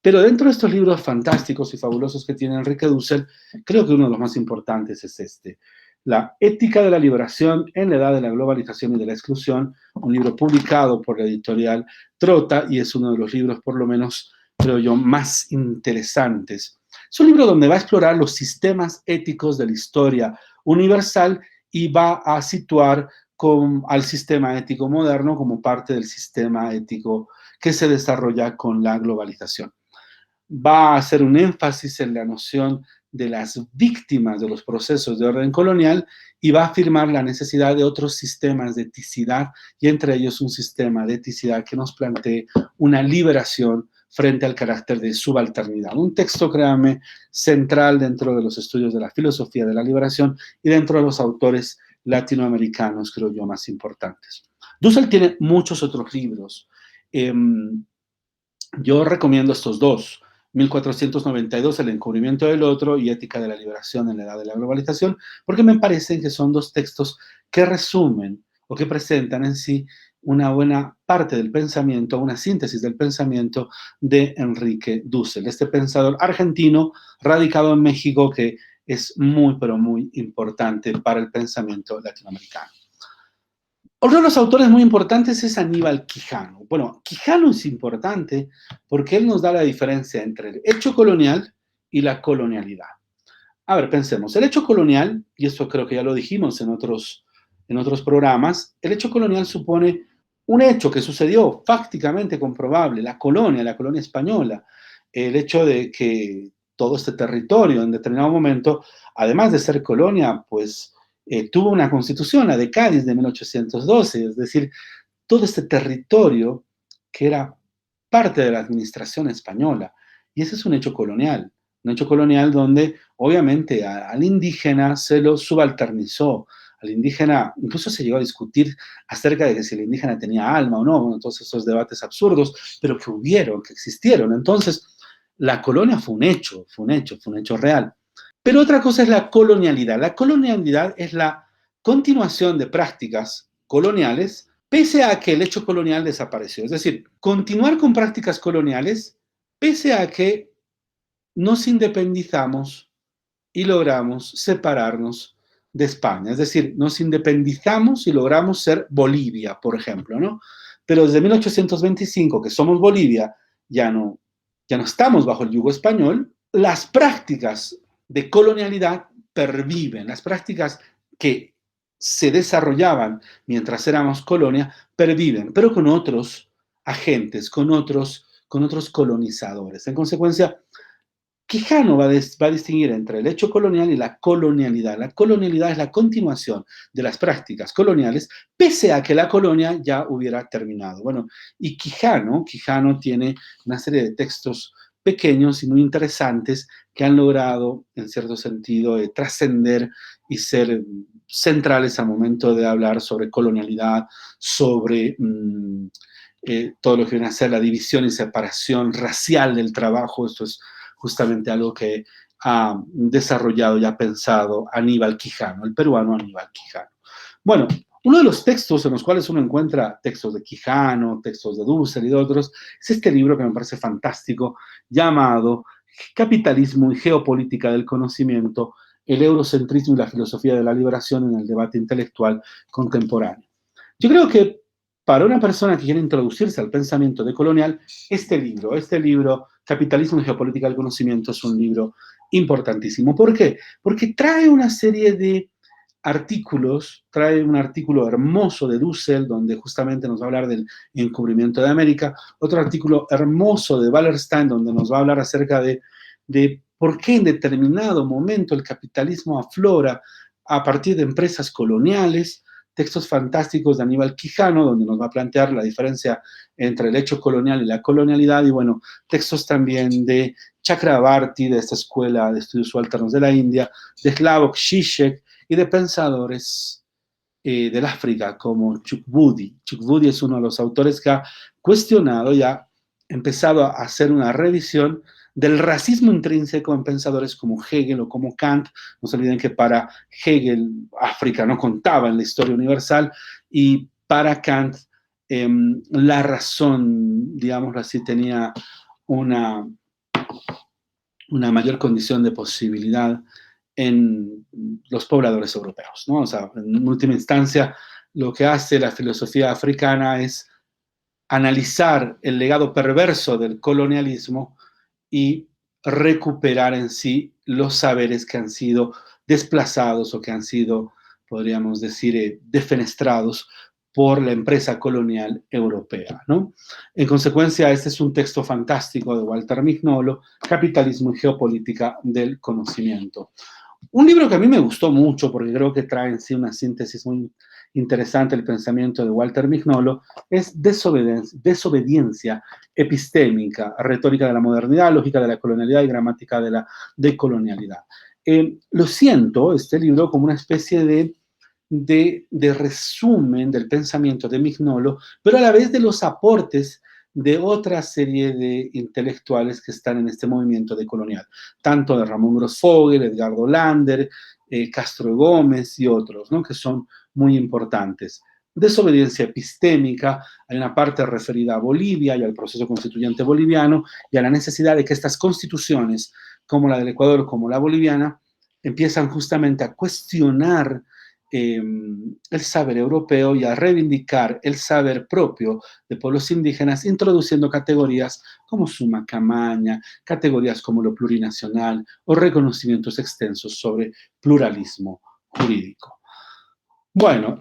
Pero dentro de estos libros fantásticos y fabulosos que tiene Enrique Dussel, creo que uno de los más importantes es este, La ética de la liberación en la edad de la globalización y de la exclusión, un libro publicado por la editorial Trota, y es uno de los libros, por lo menos, creo yo, más interesantes. Es un libro donde va a explorar los sistemas éticos de la historia universal y va a situar al sistema ético moderno como parte del sistema ético que se desarrolla con la globalización. Va a hacer un énfasis en la noción de las víctimas de los procesos de orden colonial y va a afirmar la necesidad de otros sistemas de eticidad y entre ellos un sistema de eticidad que nos plantee una liberación frente al carácter de subalternidad. Un texto, créanme, central dentro de los estudios de la filosofía de la liberación y dentro de los autores latinoamericanos, creo yo, más importantes. Dussel tiene muchos otros libros. Yo recomiendo estos dos, 1492, El encubrimiento del otro, y Ética de la liberación en la edad de la globalización, porque me parecen que son dos textos que resumen o que presentan en sí una buena parte del pensamiento, una síntesis del pensamiento de Enrique Dussel, este pensador argentino radicado en México que es muy, pero muy importante para el pensamiento latinoamericano. Otro de los autores muy importantes es Aníbal Quijano. Bueno, Quijano es importante porque él nos da la diferencia entre el hecho colonial y la colonialidad. A ver, pensemos, el hecho colonial, y esto creo que ya lo dijimos en otros programas, el hecho colonial supone un hecho que sucedió fácticamente comprobable, la colonia española, el hecho de que todo este territorio en determinado momento, además de ser colonia, pues tuvo una constitución, la de Cádiz de 1812, es decir, todo este territorio que era parte de la administración española. Y ese es un hecho colonial donde obviamente al indígena se lo subalternizó, al indígena incluso se llegó a discutir acerca de que si el indígena tenía alma o no, bueno, todos esos debates absurdos, pero que existieron. Entonces, la colonia fue un hecho real. Pero otra cosa es la colonialidad. La colonialidad es la continuación de prácticas coloniales pese a que el hecho colonial desapareció. Es decir, continuar con prácticas coloniales pese a que nos independizamos y logramos separarnos de España. Es decir, nos independizamos y logramos ser Bolivia, por ejemplo, ¿no? Pero desde 1825, que somos Bolivia, ya no estamos bajo el yugo español. Las prácticas de colonialidad perviven, las prácticas que se desarrollaban mientras éramos colonia perviven, pero con otros agentes, con otros colonizadores. En consecuencia, Quijano va a distinguir entre el hecho colonial y la colonialidad. La colonialidad es la continuación de las prácticas coloniales, pese a que la colonia ya hubiera terminado. Bueno, y Quijano tiene una serie de textos pequeños y muy interesantes que han logrado, en cierto sentido, trascender y ser centrales al momento de hablar sobre colonialidad, sobre todo lo que viene a ser la división y separación racial del trabajo. Esto es justamente algo que ha desarrollado y ha pensado Aníbal Quijano, el peruano Aníbal Quijano. Bueno, uno de los textos en los cuales uno encuentra textos de Quijano, textos de Dussel y de otros, es este libro que me parece fantástico, llamado Capitalismo y Geopolítica del Conocimiento, el eurocentrismo y la filosofía de la liberación en el debate intelectual contemporáneo. Yo creo que para una persona que quiere introducirse al pensamiento decolonial, este libro, Capitalismo y Geopolítica del Conocimiento, es un libro importantísimo. ¿Por qué? Porque trae una serie de artículos, trae un artículo hermoso de Dussel, donde justamente nos va a hablar del encubrimiento de América, otro artículo hermoso de Wallerstein, donde nos va a hablar acerca de por qué en determinado momento el capitalismo aflora a partir de empresas coloniales, textos fantásticos de Aníbal Quijano, donde nos va a plantear la diferencia entre el hecho colonial y la colonialidad, y bueno, textos también de Chakrabarty, de esta escuela de estudios subalternos de la India, de Slavoj Žižek y de pensadores del África como Chukwudi. Chukwudi es uno de los autores que ha cuestionado y ha empezado a hacer una revisión del racismo intrínseco en pensadores como Hegel o como Kant. No se olviden que para Hegel África no contaba en la historia universal, y para Kant la razón, digámoslo así, tenía una mayor condición de posibilidad en los pobladores europeos, ¿no? O sea, en última instancia, lo que hace la filosofía africana es analizar el legado perverso del colonialismo y recuperar en sí los saberes que han sido desplazados o que han sido, podríamos decir, defenestrados por la empresa colonial europea, ¿no? En consecuencia, este es un texto fantástico de Walter Mignolo, Capitalismo y Geopolítica del Conocimiento. Un libro que a mí me gustó mucho, porque creo que trae en sí una síntesis muy interesante del pensamiento de Walter Mignolo, es Desobediencia epistémica, retórica de la modernidad, lógica de la colonialidad y gramática de la decolonialidad. Lo siento, este libro, como una especie de resumen del pensamiento de Mignolo, pero a la vez de los aportes de otra serie de intelectuales que están en este movimiento decolonial, tanto de Ramón Grossfogel, Edgardo Lander, Castro Gómez y otros, ¿no?, que son muy importantes. Desobediencia epistémica, hay una parte referida a Bolivia y al proceso constituyente boliviano y a la necesidad de que estas constituciones, como la del Ecuador, como la boliviana, empiezan justamente a cuestionar el saber europeo y a reivindicar el saber propio de pueblos indígenas, introduciendo categorías como summa camaña, categorías como lo plurinacional o reconocimientos extensos sobre pluralismo jurídico. Bueno,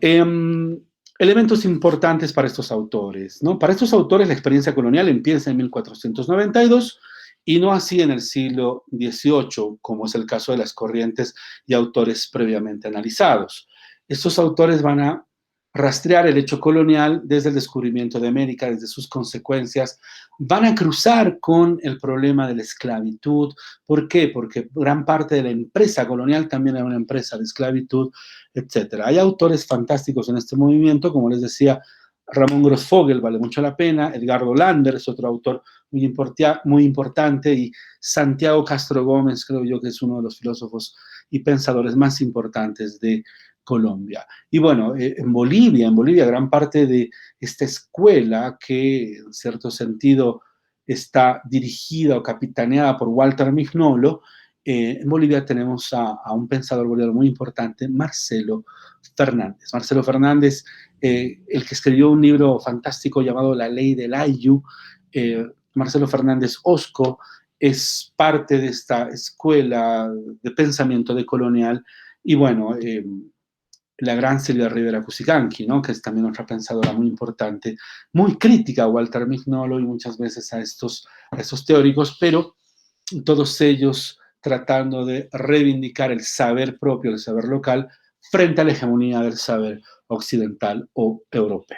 elementos importantes para estos autores, ¿no? Para estos autores la experiencia colonial empieza en 1492 y no así en el siglo XVIII, como es el caso de las corrientes y autores previamente analizados. Estos autores van a rastrear el hecho colonial desde el descubrimiento de América, desde sus consecuencias, van a cruzar con el problema de la esclavitud. ¿Por qué? Porque gran parte de la empresa colonial también era una empresa de esclavitud, etc. Hay autores fantásticos en este movimiento, como les decía, Ramón Grossfogel vale mucho la pena, Edgardo Lander es otro autor muy importante, y Santiago Castro Gómez creo yo que es uno de los filósofos y pensadores más importantes de Colombia. Y bueno, en Bolivia gran parte de esta escuela, que en cierto sentido está dirigida o capitaneada por Walter Mignolo, en Bolivia tenemos a un pensador boliviano muy importante, Marcelo Fernández. Marcelo Fernández, el que escribió un libro fantástico llamado La Ley del Ayllu. Marcelo Fernández Osco es parte de esta escuela de pensamiento decolonial. Y bueno, la gran Silvia Rivera Cusicanqui, ¿no? Que es también otra pensadora muy importante, muy crítica a Walter Mignolo y muchas veces a estos teóricos, pero todos ellos tratando de reivindicar el saber propio, el saber local, frente a la hegemonía del saber occidental o europeo.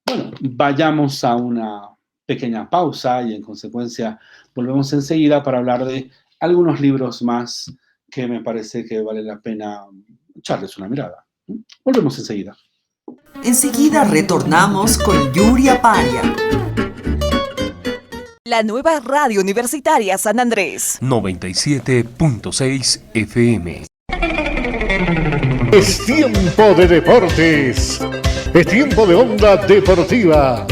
Bueno, vayamos a una pequeña pausa y en consecuencia volvemos enseguida para hablar de algunos libros más que me parece que vale la pena echarles una mirada. Volvemos enseguida. Enseguida retornamos con Yuri Aparia. La nueva radio universitaria San Andrés. 97.6 FM. Es tiempo de deportes. Es tiempo de Onda Deportiva.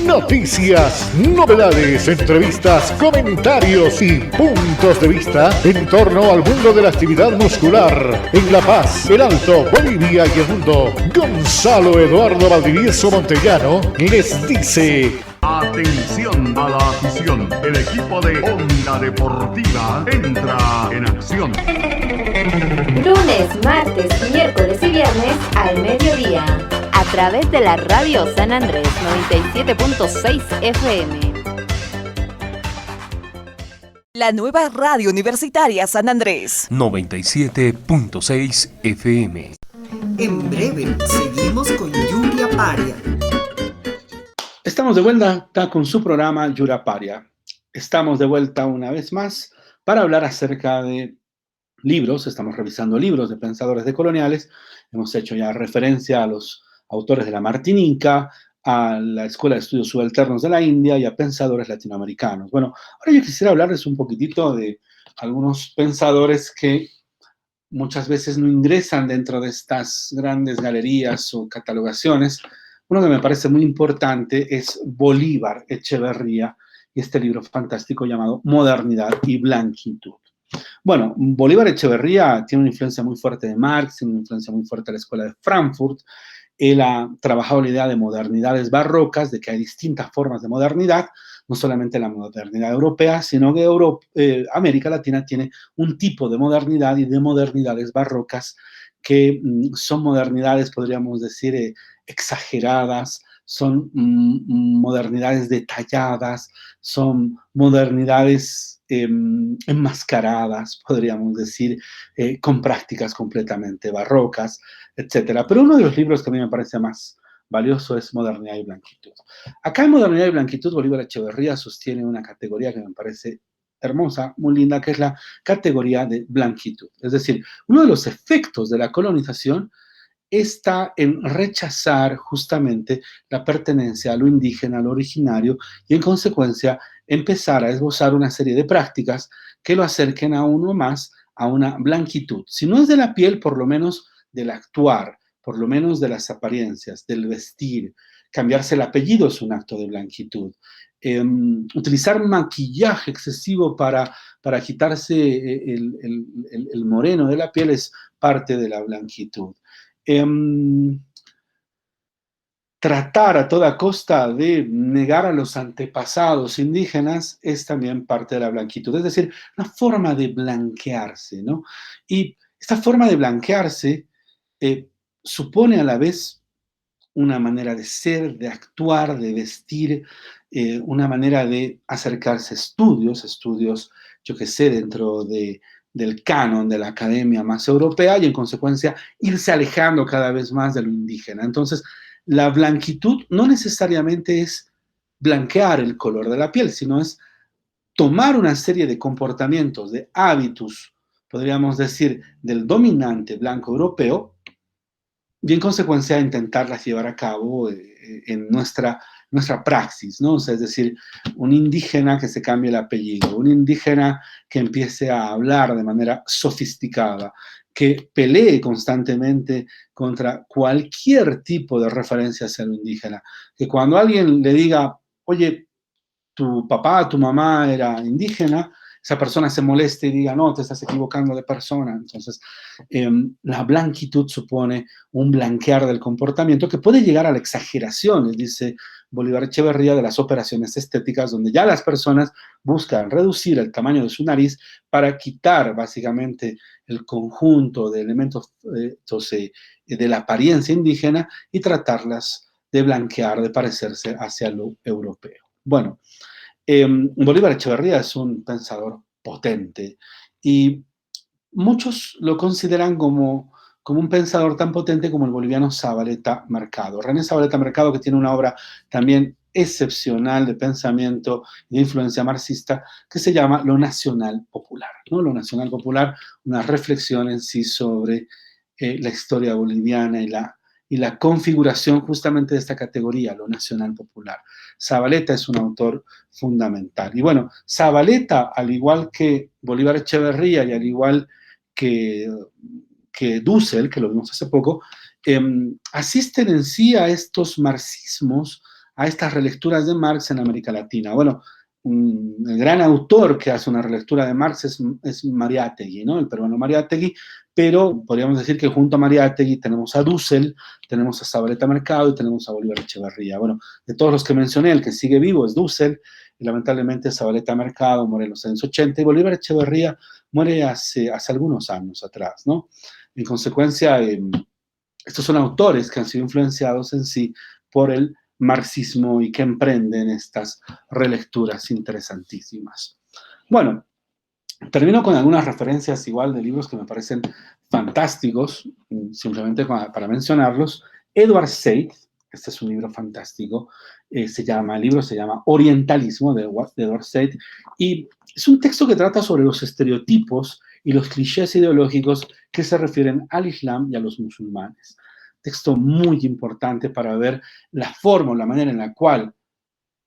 Noticias, novedades, entrevistas, comentarios y puntos de vista en torno al mundo de la actividad muscular en La Paz, El Alto, Bolivia y el mundo. Gonzalo Eduardo Valdivieso Montellano les dice: atención a la afición. El equipo de Onda Deportiva entra en acción. Lunes, martes, miércoles y viernes al mediodía. A través de la radio San Andrés 97.6 FM. La nueva radio universitaria San Andrés. 97.6 FM. En breve, seguimos con Yuri Aparia. Estamos de vuelta con su programa Yuri Aparia. Estamos de vuelta una vez más para hablar acerca de libros. Estamos revisando libros de pensadores decoloniales. Hemos hecho ya referencia a los autores de la Martinica, a la Escuela de Estudios Subalternos de la India y a pensadores latinoamericanos. Bueno, ahora yo quisiera hablarles un poquitito de algunos pensadores que muchas veces no ingresan dentro de estas grandes galerías o catalogaciones. Uno que me parece muy importante es Bolívar Echeverría y este libro fantástico llamado Modernidad y Blanquitud. Bueno, Bolívar Echeverría tiene una influencia muy fuerte de Marx, tiene una influencia muy fuerte de la Escuela de Frankfurt. Él ha trabajado la idea de modernidades barrocas, de que hay distintas formas de modernidad, no solamente la modernidad europea, sino que América Latina tiene un tipo de modernidad y de modernidades barrocas que son modernidades, podríamos decir, exageradas, son modernidades detalladas, son modernidades enmascaradas, podríamos decir, con prácticas completamente barrocas, etc. Pero uno de los libros que a mí me parece más valioso es Modernidad y Blanquitud. Acá en Modernidad y Blanquitud, Bolívar Echeverría sostiene una categoría que me parece hermosa, muy linda, que es la categoría de blanquitud. Es decir, uno de los efectos de la colonización está en rechazar justamente la pertenencia a lo indígena, a lo originario, y en consecuencia empezar a esbozar una serie de prácticas que lo acerquen a uno más a una blanquitud. Si no es de la piel, por lo menos del actuar, por lo menos de las apariencias, del vestir. Cambiarse el apellido es un acto de blanquitud. Utilizar maquillaje excesivo para quitarse el moreno de la piel es parte de la blanquitud. Tratar a toda costa de negar a los antepasados indígenas es también parte de la blanquitud, es decir, una forma de blanquearse, ¿no? Y esta forma de blanquearse supone a la vez una manera de ser, de actuar, de vestir, una manera de acercarse a estudios, yo qué sé, dentro del canon de la academia más europea y en consecuencia irse alejando cada vez más de lo indígena. Entonces, la blanquitud no necesariamente es blanquear el color de la piel, sino es tomar una serie de comportamientos, de hábitos, podríamos decir, del dominante blanco europeo y en consecuencia intentarlas llevar a cabo en nuestra praxis, ¿no? O sea, es decir, un indígena que se cambie el apellido, un indígena que empiece a hablar de manera sofisticada, que pelee constantemente contra cualquier tipo de referencia hacia lo indígena, que cuando alguien le diga, oye, tu papá, tu mamá era indígena, esa persona se moleste y diga, no, te estás equivocando de persona. Entonces, la blanquitud supone un blanquear del comportamiento que puede llegar a la exageración, dice Bolívar Echeverría, de las operaciones estéticas, donde ya las personas buscan reducir el tamaño de su nariz para quitar básicamente el conjunto de elementos de la apariencia indígena y tratarlas de blanquear, de parecerse hacia lo europeo. Bueno, Bolívar Echeverría es un pensador potente y muchos lo consideran como un pensador tan potente como el boliviano Zavaleta Mercado. René Zavaleta Mercado, que tiene una obra también excepcional de pensamiento y de influencia marxista, que se llama Lo Nacional Popular, ¿no? Lo Nacional Popular, una reflexión en sí sobre la historia boliviana y la configuración justamente de esta categoría, lo nacional popular. Zavaleta es un autor fundamental. Y bueno, Zavaleta, al igual que Bolívar Echeverría y al igual que Dussel, que lo vimos hace poco, asisten en sí a estos marxismos, a estas relecturas de Marx en América Latina. Bueno, el gran autor que hace una relectura de Marx es Mariátegui, ¿no? El peruano Mariátegui, pero podríamos decir que junto a Mariátegui tenemos a Dussel, tenemos a Zavaleta Mercado y tenemos a Bolívar Echeverría. Bueno, de todos los que mencioné, el que sigue vivo es Dussel, y lamentablemente Zavaleta Mercado muere en los años 80, y Bolívar Echeverría muere hace algunos años atrás, ¿no? En consecuencia, estos son autores que han sido influenciados en sí por el marxismo y que emprenden estas relecturas interesantísimas. Bueno, termino con algunas referencias igual de libros que me parecen fantásticos, simplemente para mencionarlos. Edward Said, este es un libro fantástico, el libro se llama Orientalismo, de Edward Said, y es un texto que trata sobre los estereotipos y los clichés ideológicos que se refieren al Islam y a los musulmanes. Texto muy importante para ver la forma o la manera en la cual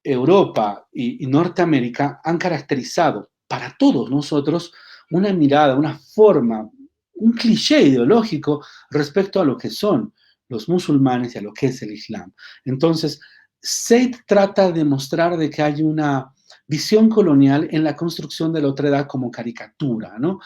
Europa y Norteamérica han caracterizado para todos nosotros una mirada, una forma, un cliché ideológico respecto a lo que son los musulmanes y a lo que es el Islam. Entonces, Said trata de mostrar de que hay una visión colonial en la construcción de la otredad como caricatura, ¿no?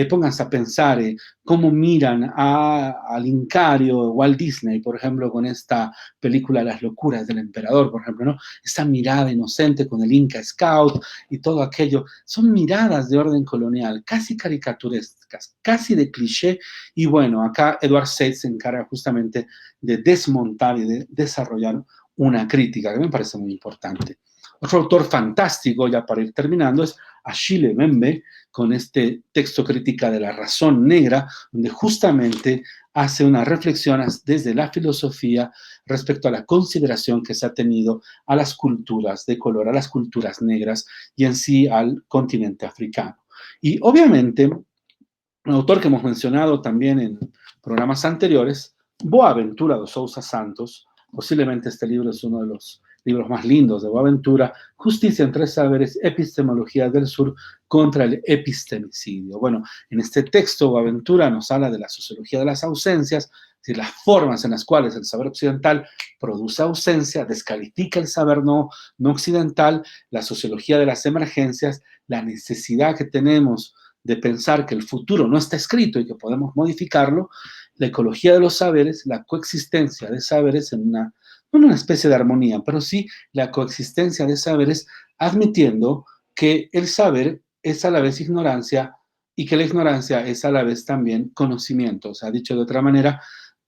Pónganse a pensar cómo miran al Incario, Walt Disney, por ejemplo, con esta película Las locuras del emperador, por ejemplo, ¿no? Esa mirada inocente con el Inca Scout y todo aquello. Son miradas de orden colonial, casi caricaturescas, casi de cliché, y bueno, acá Edward Said se encarga justamente de desmontar y de desarrollar una crítica que me parece muy importante. Otro autor fantástico, ya para ir terminando, es Achille Mbembe, con este texto crítica de la razón negra, donde justamente hace una reflexión desde la filosofía respecto a la consideración que se ha tenido a las culturas de color, a las culturas negras y en sí al continente africano. Y obviamente, un autor que hemos mencionado también en programas anteriores, Boaventura de Sousa Santos. Posiblemente este libro es uno de los libros más lindos de Boaventura, Justicia en tres saberes, epistemología del sur contra el epistemicidio. Bueno, en este texto Boaventura nos habla de la sociología de las ausencias, es decir, las formas en las cuales el saber occidental produce ausencia, descalifica el saber no occidental, la sociología de las emergencias, la necesidad que tenemos de pensar que el futuro no está escrito y que podemos modificarlo, la ecología de los saberes, la coexistencia de saberes no en una especie de armonía, pero sí la coexistencia de saberes, admitiendo que el saber es a la vez ignorancia y que la ignorancia es a la vez también conocimiento. O sea, dicho de otra manera,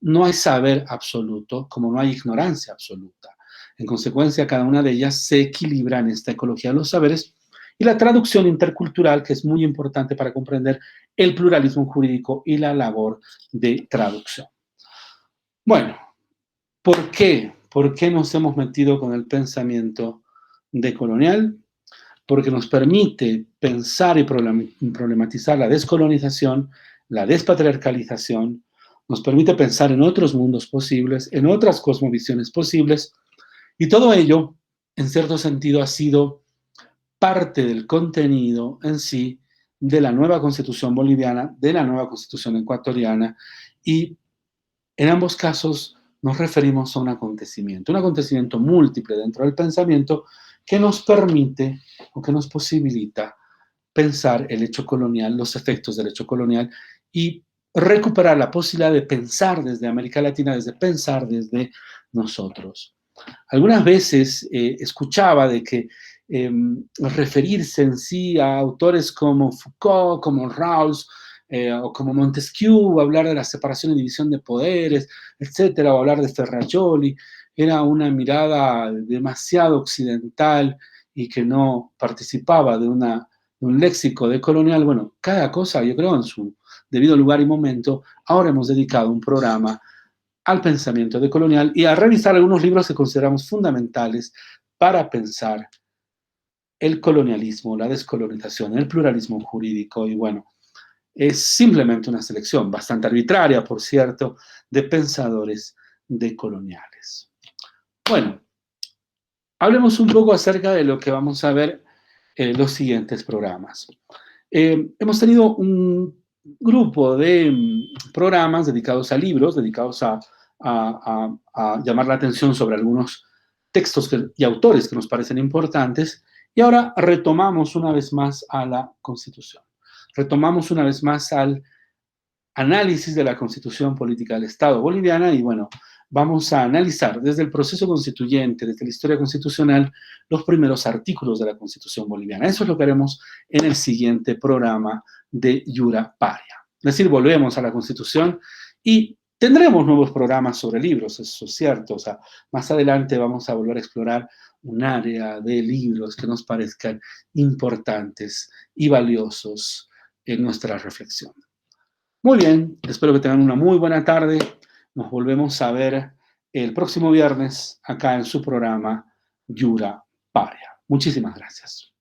no hay saber absoluto como no hay ignorancia absoluta. En consecuencia, cada una de ellas se equilibra en esta ecología de los saberes, y la traducción intercultural, que es muy importante para comprender el pluralismo jurídico y la labor de traducción. Bueno, ¿por qué? ¿Por qué nos hemos metido con el pensamiento decolonial? Porque nos permite pensar y problematizar la descolonización, la despatriarcalización, nos permite pensar en otros mundos posibles, en otras cosmovisiones posibles, y todo ello, en cierto sentido, ha sido parte del contenido en sí de la nueva Constitución boliviana, de la nueva Constitución ecuatoriana, y en ambos casos nos referimos a un acontecimiento múltiple dentro del pensamiento que nos permite o que nos posibilita pensar el hecho colonial, los efectos del hecho colonial y recuperar la posibilidad de pensar desde América Latina, desde pensar desde nosotros. Algunas veces escuchaba de que referirse en sí a autores como Foucault, como Rawls, o como Montesquieu, hablar de la separación y división de poderes, etcétera, o hablar de Ferrajoli, era una mirada demasiado occidental y que no participaba de un léxico decolonial. Bueno, cada cosa, yo creo, en su debido lugar y momento. Ahora hemos dedicado un programa al pensamiento decolonial y a revisar algunos libros que consideramos fundamentales para pensar el colonialismo, la descolonización, el pluralismo jurídico. Y bueno, es simplemente una selección bastante arbitraria, por cierto, de pensadores decoloniales. Bueno, hablemos un poco acerca de lo que vamos a ver en los siguientes programas. Hemos tenido un grupo de programas dedicados a libros, dedicados a llamar la atención sobre algunos textos y autores que nos parecen importantes, y ahora retomamos una vez más a la Constitución. Retomamos una vez más al análisis de la Constitución Política del Estado boliviana y bueno, vamos a analizar desde el proceso constituyente, desde la historia constitucional, los primeros artículos de la Constitución boliviana. Eso es lo que haremos en el siguiente programa de Yura Paria. Es decir, volvemos a la Constitución y tendremos nuevos programas sobre libros, eso es cierto. O sea, más adelante vamos a volver a explorar un área de libros que nos parezcan importantes y valiosos en nuestra reflexión. Muy bien, espero que tengan una muy buena tarde. Nos volvemos a ver el próximo viernes acá en su programa Yura Paria. Muchísimas gracias.